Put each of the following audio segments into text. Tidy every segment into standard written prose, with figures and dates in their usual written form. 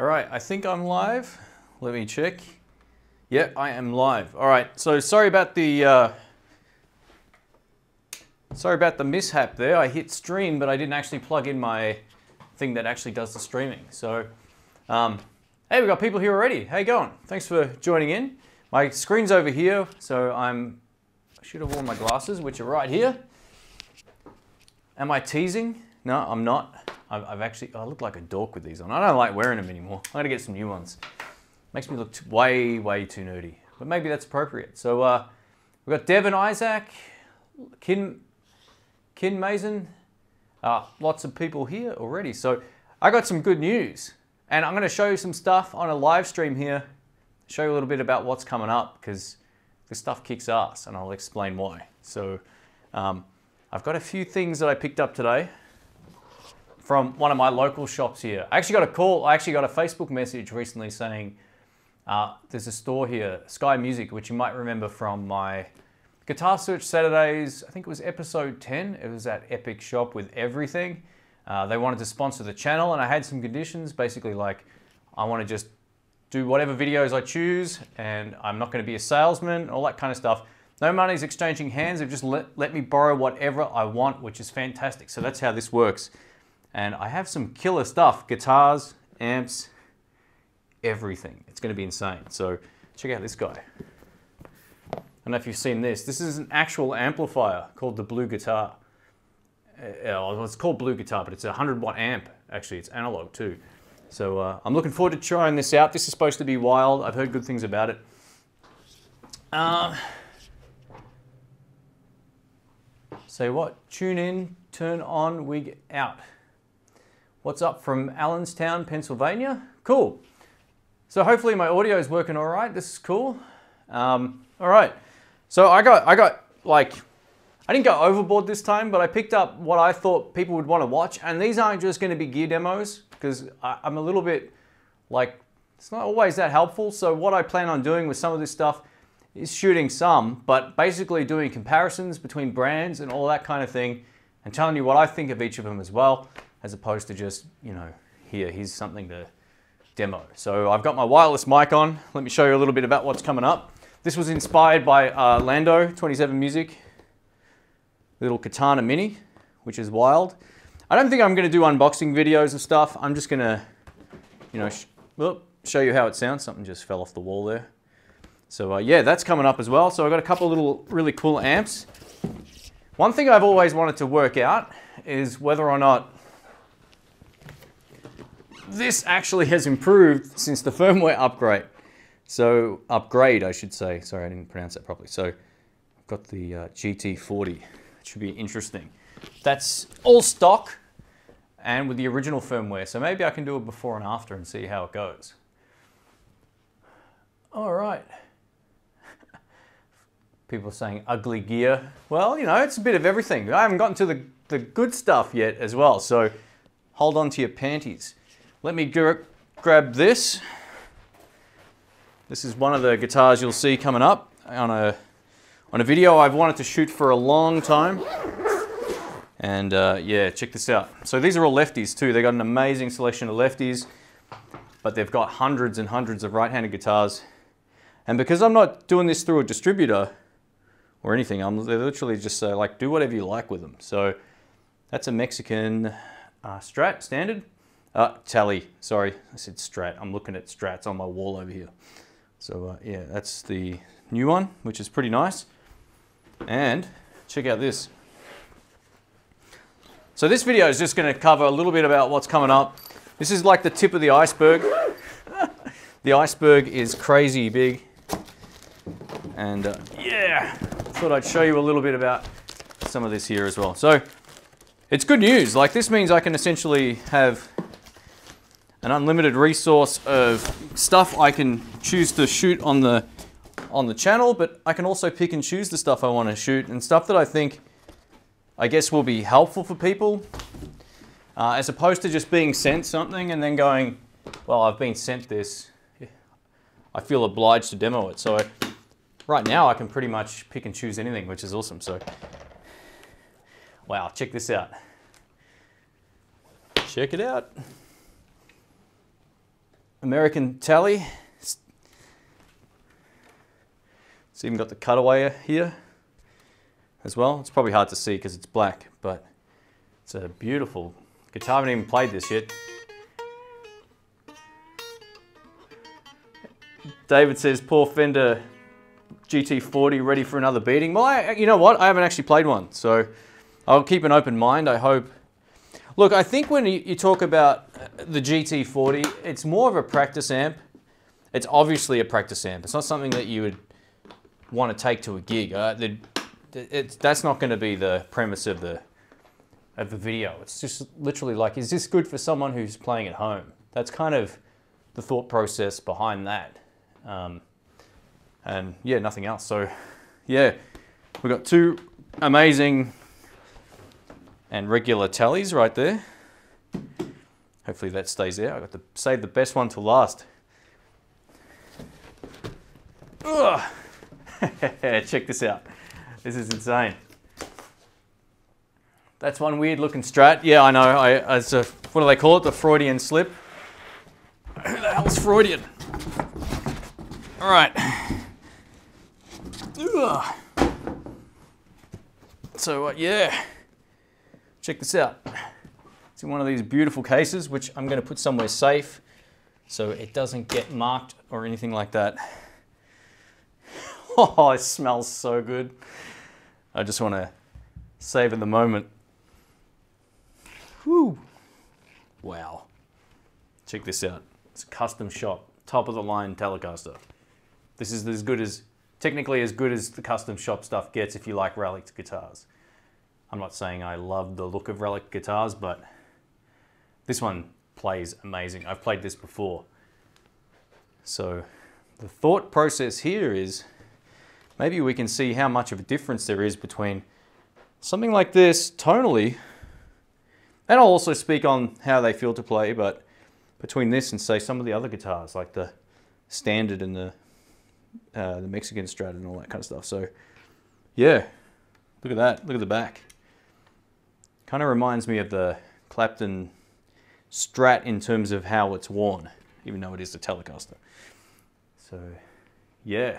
All right, I think I'm live. Let me check. Yeah, I am live. All right, so sorry about the mishap there. I hit stream, but I didn't actually plug in my thing that actually does the streaming. So, hey, we've got people here already. How you going? Thanks for joining in. My screen's over here, so I should have worn my glasses, which are right here. Am I teasing? No, I'm not. I look like a dork with these on. I don't like wearing them anymore. I gotta get some new ones. Makes me look way too nerdy, but maybe that's appropriate. So we've got Dev and Isaac, Kin Mason, lots of people here already. So I got some good news, and I'm gonna show you some stuff on a live stream here, show you a little bit about what's coming up, because this stuff kicks ass, and I'll explain why. So I've got a few things that I picked up today from one of my local shops here. I actually got a call, I actually got a Facebook message recently saying there's a store here, Sky Music, which you might remember from my Guitar Search Saturdays. I think it was episode 10. It was that epic shop with everything. They wanted to sponsor the channel, and I had some conditions, basically like I want to just do whatever videos I choose, and I'm not going to be a salesman, all that kind of stuff. No money's exchanging hands. They've just let me borrow whatever I want, which is fantastic. So that's how this works. And I have some killer stuff, guitars, amps, everything. It's going to be insane. So check out this guy. I don't know if you've seen this. This is an actual amplifier called the Blue Guitar. It's called Blue Guitar, but it's a 100 watt amp. Actually, it's analog too. So I'm looking forward to trying this out. This is supposed to be wild. I've heard good things about it. Say what? Tune in, turn on, wig out. What's up from Allenstown, Pennsylvania? Cool. So hopefully my audio is working all right. This is cool. All right. So I got like, I didn't go overboard this time, but I picked up what I thought people would want to watch. And these aren't just going to be gear demos, because I'm a little bit like, it's not always that helpful. So what I plan on doing with some of this stuff is shooting some, but basically doing comparisons between brands and all that kind of thing, and telling you what I think of each of them as well, as opposed to just, you know, here's something to demo. So I've got my wireless mic on. Let me show you a little bit about what's coming up. This was inspired by Lando 27 Music, little Katana Mini, which is wild. I don't think I'm going to do unboxing videos of stuff. I'm just going to, you know, show you how it sounds. Something just fell off the wall there. So yeah, that's coming up as well. So I've got a couple of little really cool amps. One thing I've always wanted to work out is whether or not this actually has improved since the firmware upgrade. So upgrade, I should say. Sorry, I didn't pronounce that properly. So I've got the GT40. It should be interesting. That's all stock and with the original firmware. So maybe I can do a before and after and see how it goes. All right. People are saying ugly gear. Well, you know, it's a bit of everything. I haven't gotten to the good stuff yet as well. So hold on to your panties. Let me grab this. This is one of the guitars you'll see coming up on a video I've wanted to shoot for a long time. And yeah, check this out. So these are all lefties too. They've got an amazing selection of lefties, but they've got hundreds and hundreds of right-handed guitars. And because I'm not doing this through a distributor or anything, they literally just say, like, do whatever you like with them. So that's a Mexican Strat standard. Tele, sorry, I said Strat. I'm looking at Strats on my wall over here. So yeah, that's the new one, which is pretty nice. And check out this. So this video is just going to cover a little bit about what's coming up. This is like the tip of the iceberg. The iceberg is crazy big. And yeah, thought I'd show you a little bit about some of this here as well. So it's good news. Like, this means I can essentially have an unlimited resource of stuff I can choose to shoot on the channel, but I can also pick and choose the stuff I want to shoot, and stuff that I think, I guess, will be helpful for people, as opposed to just being sent something and then going, well, I've been sent this, I feel obliged to demo it. So right now I can pretty much pick and choose anything, which is awesome. So wow, check this out. Check it out. American tele. It's even got the cutaway here as well. It's probably hard to see because it's black, but it's a beautiful guitar. I haven't even played this yet. David says, poor Fender GT40 ready for another beating. Well, you know what? I haven't actually played one, so I'll keep an open mind. I hope. Look, I think when you talk about the GT40, it's more of a practice amp. It's obviously a practice amp. It's not something that you would want to take to a gig. That's not going to be the premise of the video. It's just literally like, is this good for someone who's playing at home? That's kind of the thought process behind that. And yeah, nothing else. So yeah, we've got two amazing and regular tallies right there. Hopefully that stays there. I've got to save the best one to last. Ugh. Check this out. This is insane. That's one weird looking Strat. Yeah, I know. What do they call it? The Freudian slip. Who the hell's Freudian? All right. Ugh. So yeah, check this out. It's in one of these beautiful cases, which I'm going to put somewhere safe so it doesn't get marked or anything like that. Oh, it smells so good. I just want to savor the moment. Whew. Wow. Check this out. It's a custom shop, top of the line Telecaster. This is as good as, technically as good as the custom shop stuff gets if you like relic guitars. I'm not saying I love the look of relic guitars, but this one plays amazing. I've played this before. So the thought process here is maybe we can see how much of a difference there is between something like this tonally, and I'll also speak on how they feel to play, but between this and say some of the other guitars like the Standard and the Mexican Strat and all that kind of stuff. So yeah, look at that, look at the back. Kind of reminds me of the Clapton Strat in terms of how it's worn, even though it is the Telecaster. So yeah,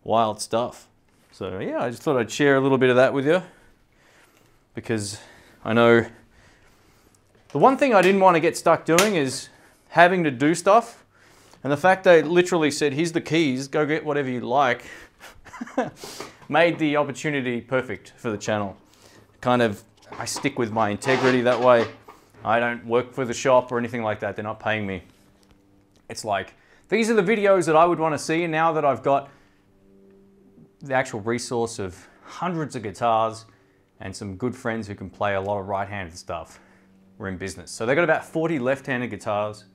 wild stuff. So yeah, I just thought I'd share a little bit of that with you, because I know the one thing I didn't want to get stuck doing is having to do stuff. And the fact they literally said, here's the keys, go get whatever you like, made the opportunity perfect for the channel. Kind of, I stick with my integrity that way. I don't work for the shop or anything like that. They're not paying me. It's like, these are the videos that I would want to see. And now that I've got the actual resource of hundreds of guitars and some good friends who can play a lot of right-handed stuff, we're in business. So they've got about 40 left-handed guitars,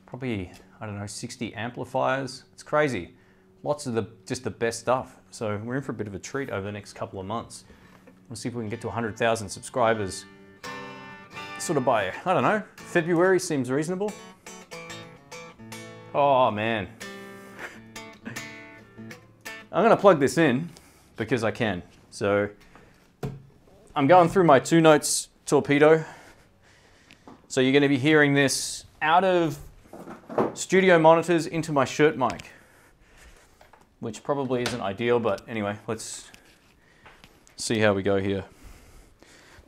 probably, I don't know, 60 amplifiers. It's crazy. Lots of just the best stuff. So we're in for a bit of a treat over the next couple of months. We'll see if we can get to 100,000 subscribers sort of by, I don't know, February seems reasonable. Oh man. I'm gonna plug this in because I can. So I'm going through my 2-notes torpedo. So you're gonna be hearing this out of studio monitors into my shirt mic, which probably isn't ideal, but anyway, let's see how we go here.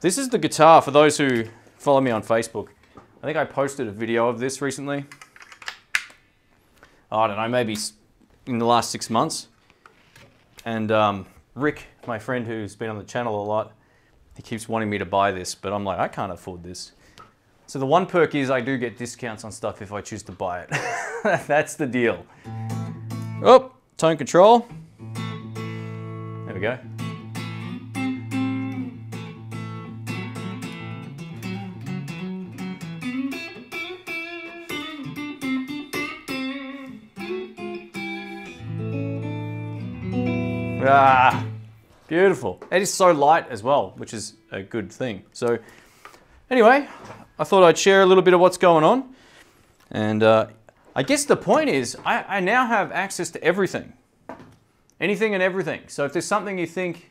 This is the guitar for those who follow me on Facebook. I think I posted a video of this recently. I don't know, maybe in the last 6 months. And Rick, my friend who's been on the channel a lot, he keeps wanting me to buy this, but I'm like, I can't afford this. So the one perk is I do get discounts on stuff if I choose to buy it. That's the deal. Oh, tone control. There we go. Ah, beautiful. It is so light as well, which is a good thing. So anyway, I thought I'd share a little bit of what's going on. And I guess the point is I now have access to everything. Anything and everything. So if there's something you think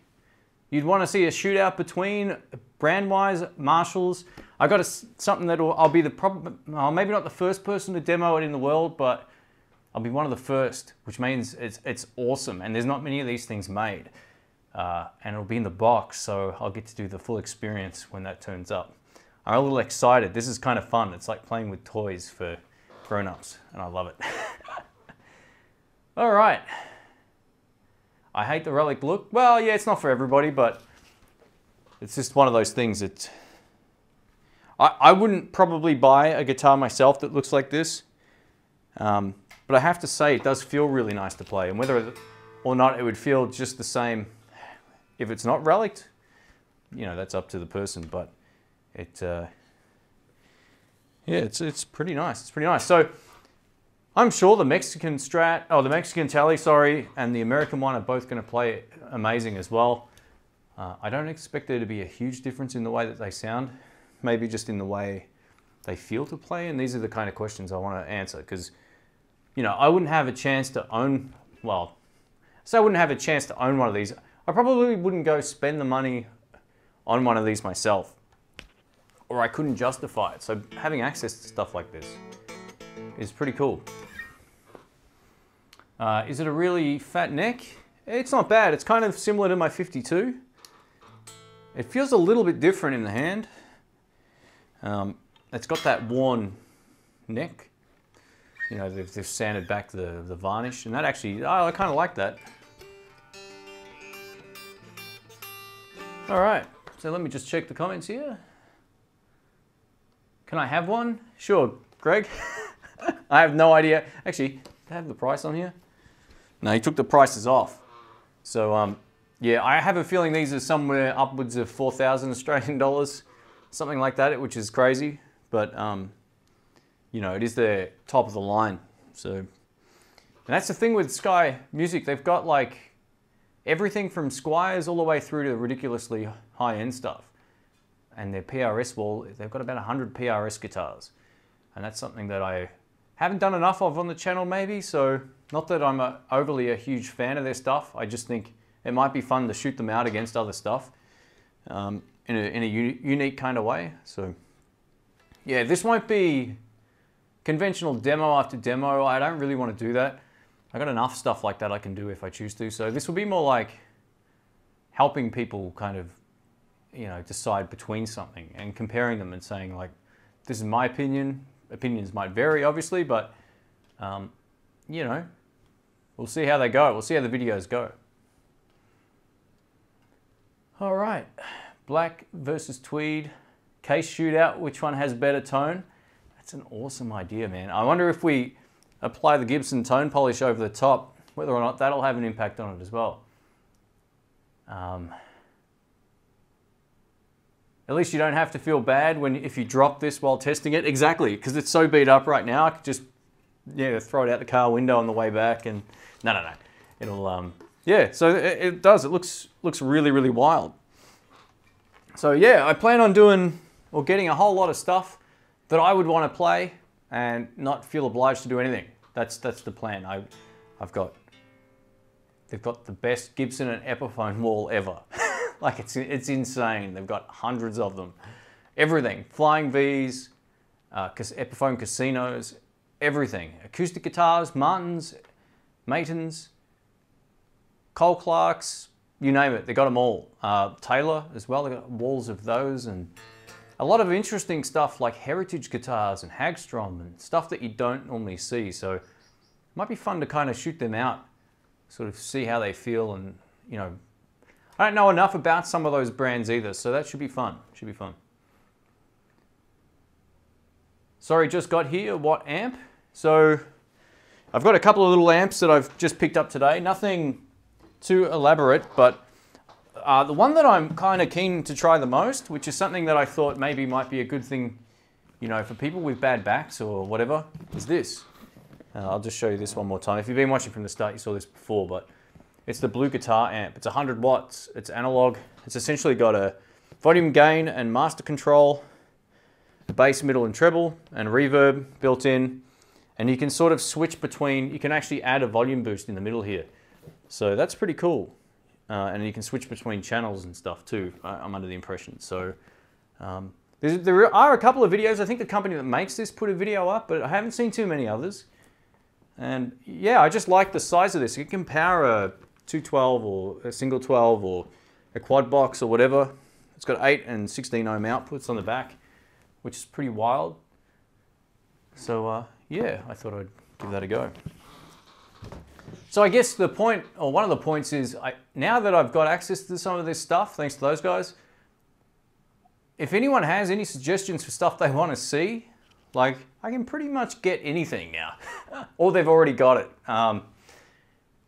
you'd want to see a shootout between brand-wise Marshalls. I got something that I'll be maybe not the first person to demo it in the world, but I'll be one of the first, which means it's awesome. And there's not many of these things made. And it'll be in the box, so I'll get to do the full experience when that turns up. I'm a little excited. This is kind of fun. It's like playing with toys for grown-ups, and I love it. All right. I hate the relic look. Well, yeah, it's not for everybody, but it's just one of those things that I wouldn't probably buy a guitar myself that looks like this. But I have to say, it does feel really nice to play, and whether or not it would feel just the same if it's not relicked, you know, that's up to the person, but yeah, it's pretty nice. It's pretty nice. So I'm sure the Mexican Tele, sorry, and the American one are both going to play amazing as well. I don't expect there to be a huge difference in the way that they sound, maybe just in the way they feel to play. And these are the kind of questions I want to answer because, you know, I wouldn't have a chance to own, well, so I wouldn't have a chance to own one of these. I probably wouldn't go spend the money on one of these myself, or I couldn't justify it. So having access to stuff like this is pretty cool. Is it a really fat neck? It's not bad. It's kind of similar to my 52. It feels a little bit different in the hand. It's got that worn neck. You know, they've sanded back the varnish, and that actually, I kind of like that. All right, so let me just check the comments here. Can I have one? Sure, Greg. I have no idea. Actually, do I have the price on here? No, he took the prices off. So, yeah, I have a feeling these are somewhere upwards of 4,000 Australian dollars, something like that, which is crazy. But, you know, it is their top of the line. So, and that's the thing with Sky Music. They've got like everything from Squires all the way through to ridiculously high-end stuff. And their PRS wall, they've got about 100 PRS guitars. And that's something that I haven't done enough of on the channel maybe, so not that I'm overly a huge fan of their stuff. I just think it might be fun to shoot them out against other stuff in a unique kind of way. So yeah, this won't be conventional demo after demo. I don't really want to do that. I got enough stuff like that I can do if I choose to. So this will be more like helping people kind of, you know, decide between something and comparing them and saying like, this is my opinion. Opinions might vary obviously, but you know, we'll see how they go. We'll see how the videos go. All right, black versus tweed, case shootout, which one has better tone? That's an awesome idea, man. I wonder if we apply the Gibson tone polish over the top, whether or not that'll have an impact on it as well. At least you don't have to feel bad if you drop this while testing it. Exactly, because it's so beat up right now. I could just, yeah, throw it out the car window on the way back, and no. It'll, yeah. So it does. It looks really, really wild. So yeah, I plan on doing or getting a whole lot of stuff that I would want to play and not feel obliged to do anything. That's the plan. They've got the best Gibson and Epiphone wall ever. Like it's insane. They've got hundreds of them. Everything, Flying V's, Epiphone Casinos, everything. Acoustic guitars, Martins, Matins, Cole Clarks, you name it. They got them all. Taylor as well. They got walls of those, and a lot of interesting stuff like heritage guitars and Hagstrom and stuff that you don't normally see. So it might be fun to kind of shoot them out, sort of see how they feel, and you know, I don't know enough about some of those brands either, so that should be fun. Should be fun. Sorry, just got here. What amp? So I've got a couple of little amps that I've just picked up today. Nothing too elaborate, but the one that I'm kind of keen to try the most, which is something that I thought maybe might be a good thing, you know, for people with bad backs or whatever, is this. I'll just show you this one more time. If you've been watching from the start, you saw this before, but it's the Blue Guitar amp. It's 100 watts, it's analog. It's essentially got a volume gain and master control, a bass, middle, and treble, and reverb built in. And you can sort of switch between, you can actually add a volume boost in the middle here. So that's pretty cool. and you can switch between channels and stuff too. I'm under the impression. So there are a couple of videos. I think the company that makes this put a video up, but I haven't seen too many others. And yeah, I just like the size of this. You can power a 212 or a single 12 or a quad box or whatever. It's got 8 and 16 ohm outputs on the back, which is pretty wild. So yeah, I thought I'd give that a go. So I guess the point, or one of the points is, now that I've got access to some of this stuff, thanks to those guys, if anyone has any suggestions for stuff they want to see, like, I can pretty much get anything now. Or they've already got it,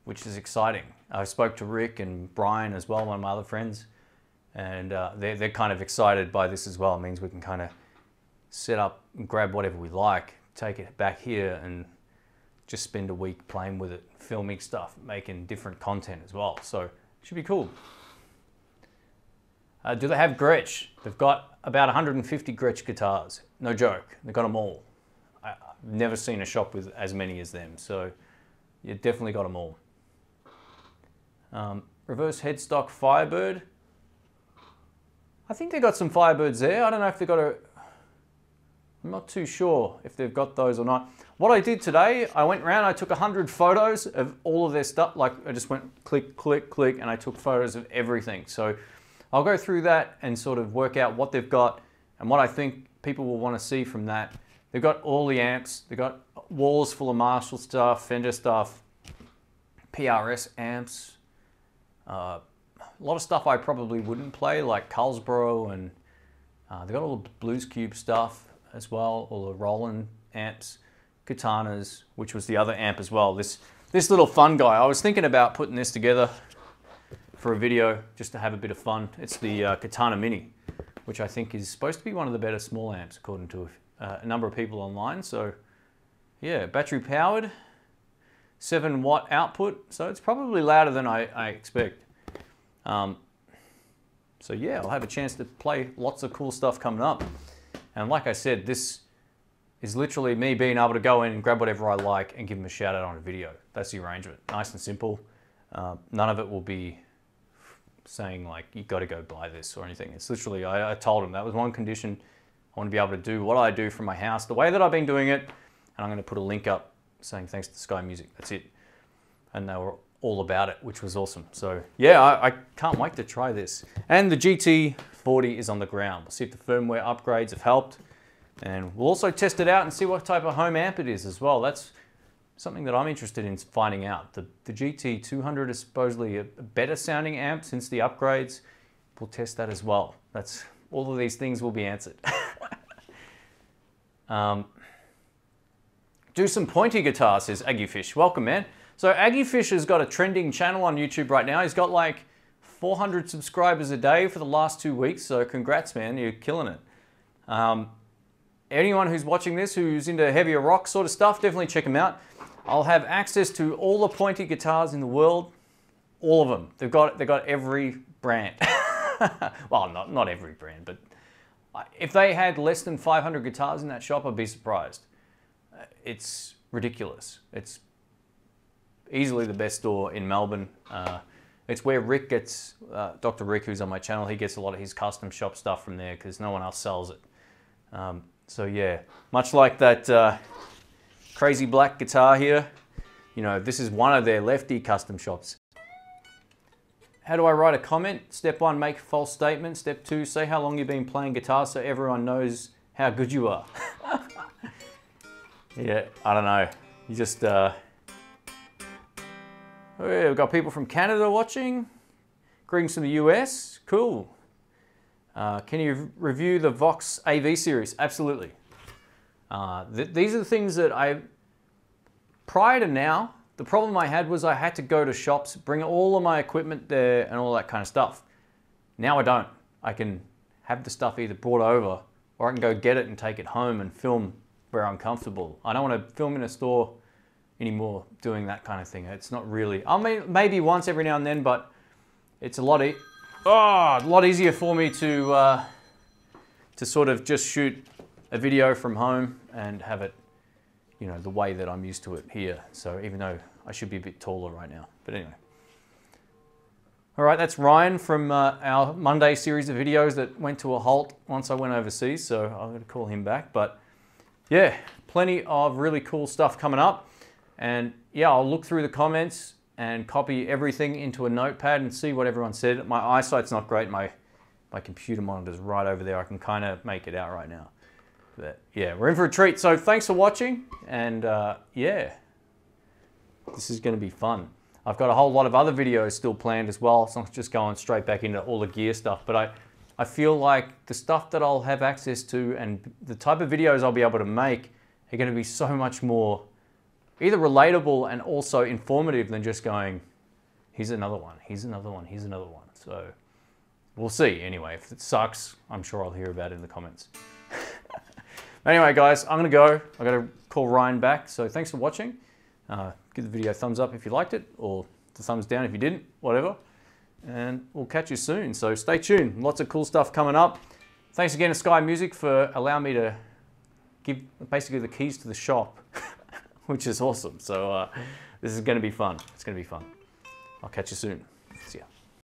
which is exciting. I spoke to Rick and Brian as well, one of my other friends, and they're kind of excited by this as well. It means we can kind of set up and grab whatever we like, take it back here and just spend a week playing with it, filming stuff, making different content as well. So it should be cool. Do they have Gretsch? They've got about 150 Gretsch guitars. No joke, they've got them all. I've never seen a shop with as many as them, so you definitely got them all. Reverse headstock Firebird. I think they got some Firebirds there. I don't know if they've got a... I'm not too sure if they've got those or not. What I did today, I went around, I took 100 photos of all of their stuff. Like, I just went click, click, click, and I took photos of everything. So I'll go through that and sort of work out what they've got and what I think people will want to see from that. They've got all the amps. They've got walls full of Marshall stuff, Fender stuff, PRS amps. A lot of stuff I probably wouldn't play, like Carlsboro, and they've got all the Blues Cube stuff as well, all the Roland amps, Katanas, which was the other amp as well. This little fun guy, I was thinking about putting this together for a video just to have a bit of fun. It's the Katana Mini, which I think is supposed to be one of the better small amps according to a number of people online. So yeah, battery powered, 7 watt output, so it's probably louder than I expect. So yeah, I'll have a chance to play lots of cool stuff coming up. And like I said, this is literally me being able to go in and grab whatever I like and give them a shout out on a video. That's the arrangement. Nice and simple. None of it will be saying like, you got to go buy this or anything. It's literally, I told them that was one condition. I want to be able to do what I do from my house, the way that I've been doing it. And I'm going to put a link up saying thanks to Sky Music. That's it. And they were all about it, which was awesome. So yeah, I can't wait to try this. And the GT40 is on the ground. We'll see if the firmware upgrades have helped. And we'll also test it out and see what type of home amp it is as well. That's something that I'm interested in finding out. The GT200 is supposedly a better sounding amp since the upgrades. We'll test that as well. That's all of these things will be answered. Do some pointy guitars, says Aggiefish. Welcome, man. So Aggiefish has got a trending channel on YouTube right now. He's got like 400 subscribers a day for the last 2 weeks. So congrats, man. You're killing it. Anyone who's watching this who's into heavier rock sort of stuff, definitely check him out. I'll have access to all the pointy guitars in the world, all of them. They've got every brand. Well, not every brand, but if they had less than 500 guitars in that shop, I'd be surprised. It's ridiculous. It's easily the best store in Melbourne. It's where Rick gets, Dr. Rick, who's on my channel, he gets a lot of his custom shop stuff from there because no one else sells it. So yeah, much like that crazy black guitar here, you know, this is one of their lefty custom shops. How do I write a comment? Step 1, make a false statement. Step 2, say how long you've been playing guitar so everyone knows how good you are. Yeah, I don't know. You just, oh, yeah, we've got people from Canada watching. Greetings from the US, cool. Can you review the Vox AV series? Absolutely. These are the things that prior to now, the problem I had was I had to go to shops, bring all of my equipment there and all that kind of stuff. Now I don't. I can have the stuff either brought over or I can go get it and take it home and film where I'm comfortable. I don't want to film in a store anymore doing that kind of thing. It's not really, I mean, maybe once every now and then, but it's a lot easier for me to sort of just shoot a video from home and have it, you know, the way that I'm used to it here. So even though I should be a bit taller right now, but anyway. All right, that's Ryan from our Monday series of videos that went to a halt once I went overseas, so I'm going to call him back. But yeah, plenty of really cool stuff coming up. And yeah, I'll look through the comments and copy everything into a notepad and see what everyone said. My eyesight's not great. My computer monitor's right over there. I can kind of make it out right now. But yeah, we're in for a treat. So thanks for watching. And yeah, this is going to be fun. I've got a whole lot of other videos still planned as well, so I'm just going straight back into all the gear stuff. But I feel like the stuff that I'll have access to and the type of videos I'll be able to make are going to be so much more either relatable and also informative than just going, here's another one, here's another one, here's another one. So we'll see. Anyway, if it sucks, I'm sure I'll hear about it in the comments. Anyway, guys, I'm going to go. I've got to call Ryan back. So thanks for watching. Give the video a thumbs up if you liked it, or the thumbs down if you didn't, whatever. And we'll catch you soon. So stay tuned. Lots of cool stuff coming up. Thanks again to Sky Music for allowing me to give basically the keys to the shop, which is awesome. So this is going to be fun. It's going to be fun. I'll catch you soon. See ya.